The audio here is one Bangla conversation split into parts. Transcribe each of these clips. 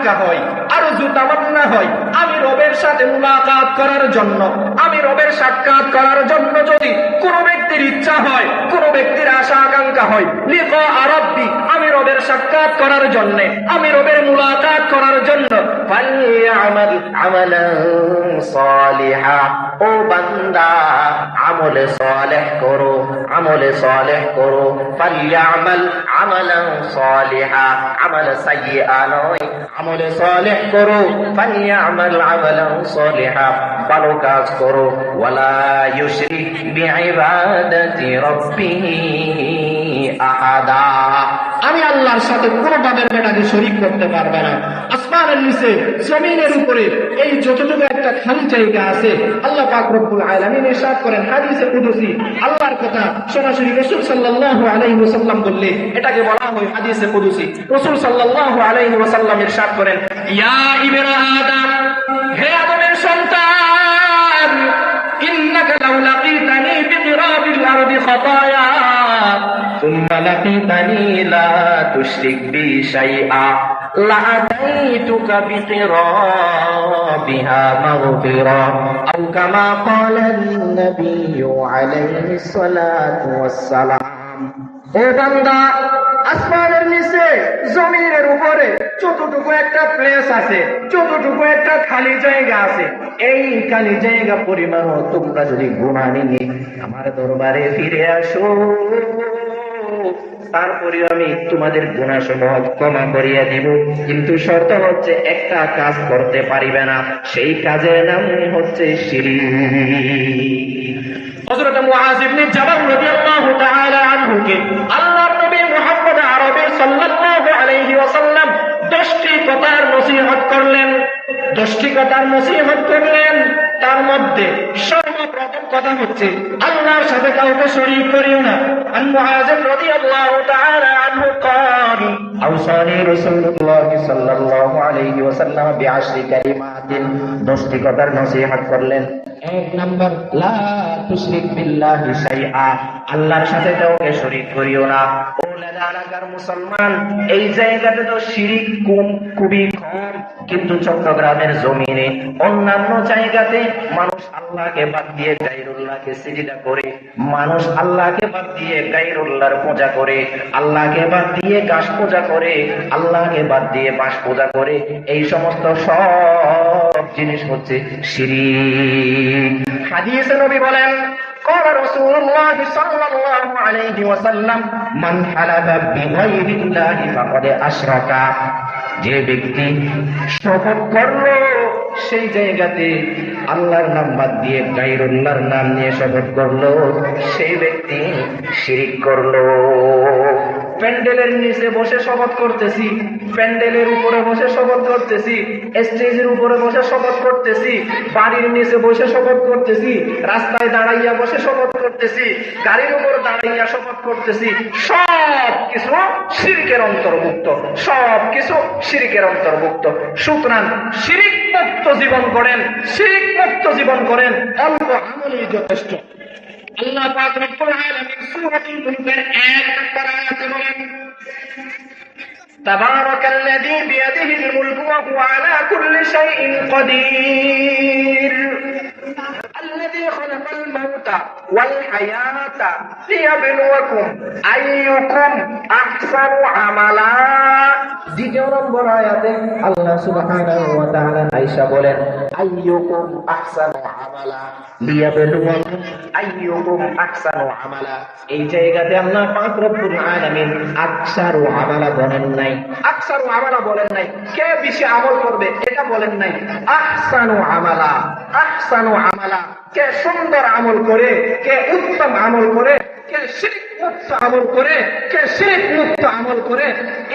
আকাঙ্ক্ষা হয়, আরজু তামান্না হয় আমি রবের সাথে মুলাকাত করার জন্য, আমি রবের সাক্ষাৎ করার জন্য যদি কোন ব্যক্তির ইচ্ছা হয়, কোন ব্যক্তির আশা আকাঙ্ক্ষা হয়, লিকা রাব্বি আমি রবের সাক্ষাৎ করার জন্য, আমি রবের মুলাকাত করার জন্য, ফালইআমাল আমালান সালিহা ও বান্দা আমলে সালেহ করো, আমলে সালেহ করো। ফালইআমাল আমালান সালিহা আমাল সাইয়্যা নয়, আমলে সালেহ করো। ফালইআমাল আমালান সালিহা ভালো কাজ করো। ওয়ালা ইউশরিক বিইবাদাতি রাব্বিহি আহাদা আমি আল্লাহর সাথে কোনো বাদের বেটাকে শরীক করতে পারবে না। আসমানের নিচে জমিনের উপরে এই যতটুকু একটা খালি জায়গা আছে আল্লাহ পাক রব্বুল আলামিন ইরশাদ করেন হাদিসে কুদসি, আল্লাহর কথা সরাসরি রাসূল সাল্লাল্লাহু আলাইহি ওয়াসাল্লাম বললে এটাকে বলা হয় হাদিসে কুদসি। রাসূল সাল্লাল্লাহু আলাইহি ওয়াসাল্লাম ইরশাদ করেন, ইয়া ইবনে আদম, হে আদমের সন্তান, ইন্নাকা লাউ লাকিতানি বিকিরাবিল আরদি খাতায়া সুম্মা লাকিতানি লা তুশরিক বি শাইআ লাআতাইতুকা বিকিরাবিহা মাগফিরা আও কামা ক্বালা আন-নাবিয়্যু আলাইহিস সালাতু ওয়াস সালাম। হে বান্দা, আসমানের নিচে জমিনের উপরে যতটুকু একটা প্লেস আছে, যতটুকু একটা খালি জায়গা আছে, এই খালি জায়গা পরিমাণ তোমরা যদি গুনাহ নিয়ে আমার দরবারে ফিরে আসো, তারপরে আমি তোমাদের গুনাহসমূহ ক্ষমা করিয়া দিব। কিন্তু শর্ত হচ্ছে একটা কাজ করতে পারিবে না, সেই কাজের নাম হচ্ছে শিরক। হযরত মুআয ইবনে জাবাল রাদিয়াল্লাহু তাআলা আনহুকে আল্লাহর নবী মুহাম্মদ আরবি সাল্লাল্লাহু আলাইহি ওয়াসাল্লাম 10টি কথার নসিহত করলেন, 10টি কথার নসিহত করলেন। তার মধ্যে সর্বপ্রথম কথা হচ্ছে আল্লাহর সাথে কাউকে শরীক করিও না। আন মুআয রাদিয়াল্লাহু তাআলা আনহু قال আওসানি রাসূলুল্লাহ সাল্লাল্লাহু আলাইহি ওয়াসাল্লাম বিআশরি কালিমাতিন, 10টি কথার নসিহত করলেন। এক নাম্বার, লা তুশরিক বিল্লাহি শাইআ, আল্লাহর সাথে কাউকে শরীক করিও না। এলাকার মুসলমান, এই জায়গাতে তো শিরিক খুবই কম, কিন্তু চট্টগ্রামের জমিনে অন্যান্য জায়গাতে মানুষ আল্লাহকে বাদ দিয়ে গায়রুল্লাহকে সিজদা করে, মানুষ আল্লাহকে বাদ দিয়ে গায়রুল্লাহর পূজা করে, আল্লাহকে বাদ দিয়ে গাছ পূজা করে, আল্লাহকে বাদ দিয়ে বাঁশ পূজা করে। এই সমস্ত সব জিনিস হচ্ছে শিরিক। হাদিসে নবী বলেন, قال رسول الله صلى الله عليه وسلم من حلف بغير الله فقد أشرك, যে ব্যক্তি শপথ করলো সেই জায়গাতে আল্লাহর নাম বাদ দিয়ে গায়রুল্লাহর নাম নিয়ে শপথ করলো, সেই ব্যক্তি শিরিক করলো। প্যান্ডেলের নিচে বসে শপথ করতেছি, প্যান্ডেলের উপরে বসে শপথ করতেছি, স্টেজের উপরে বসে শপথ করতেছি, বাড়ির নিচে বসে শপথ করতেছি, রাস্তায় দাঁড়াইয়া বসে শপথ করতেছি, গাড়ির উপর দাঁড়াইয়া শপথ করতেছি, সব কিছু শিরকের অন্তর্ভুক্ত, সব কিছু শিরকের অন্তর্ভুক্ত। সুতরাং শিরিক মুক্ত জীবন করেন, শিরিক মুক্ত জীবন করেন, অল্প আমলই যথেষ্ট। আল্লাহ পাক রব্বুল আলামিন সূরাতুল মুলকের 1 নম্বর আয়াতে বলেন, তাবারাকাল্লাযী বিয়াদিহিল মুলকু ওয়া হুয়া আলা কুল্লি শাইইন কাদির الذي خلق الموت والحياة ليبلوكم أيكم أحسن عملا। দ্বিতীয় নম্বর আয়াতে আল্লাহ সুবহানাহু ওয়া তাআলা আয়েশা বলেন, আইয়ুকুম আহসানু আমালা লিয়াবলুয়াকুম আইয়ুকুম আহসানু আমালা। এই জায়গাতে আল্লাহ পাক রব্বুল আলামিন আকসারু আমালা বলেন নাই, আকসারু আমালা বলেন নাই, কে বেশি আমল করবে এটা বলেন নাই, আহসানু আমালা, আহসানু আমালা, কে সুন্দর আমল করে, কে উত্তম আমল করে, কে শিরক মুক্ত আমল করে, কে শিরক মুক্ত আমল করে,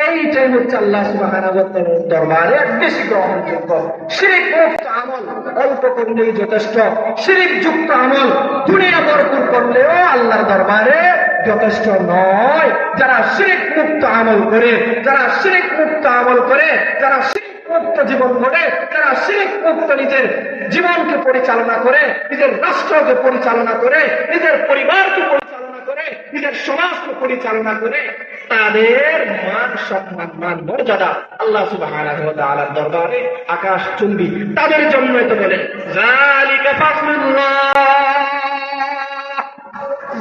এইটাই হচ্ছে আল্লাহ সুবহানাহু ওয়া তাআলার দরবারে বেশি গ্রহণযোগ্য। শিরক মুক্ত আমল অল্প করলেই যথেষ্ট, শিরক যুক্ত আমল দুনিয়া ভরপুর করলেও আল্লাহর দরবারে যথেষ্ট নয়। যারা শিরক মুক্ত আমল করে, যারা শিরক মুক্ত আমল করে, যারা মুক্ত জীবন গড়ে, যারা শিরক মুক্ত নিজের জীবনকে পরিচালনা করে, নিজের রাষ্ট্রকে পরিচালনা করে, নিজের পরিবারকে পরিচালনা করে, নিজের সমাজকে পরিচালনা করে, তাদের মান সম্মান মান মর্যাদা আল্লাহ সুবহানাহু ওয়া তাআলার দরবারে আকাশ চুম্বি। তাদের জন্য তো বলেন যালিকা ফাজলুল্লাহ,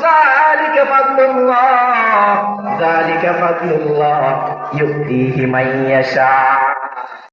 যালিকা ফাজলুল্লাহ, যালিকা ফাজলুল্লাহ ইউতিহি মান ইয়াশা।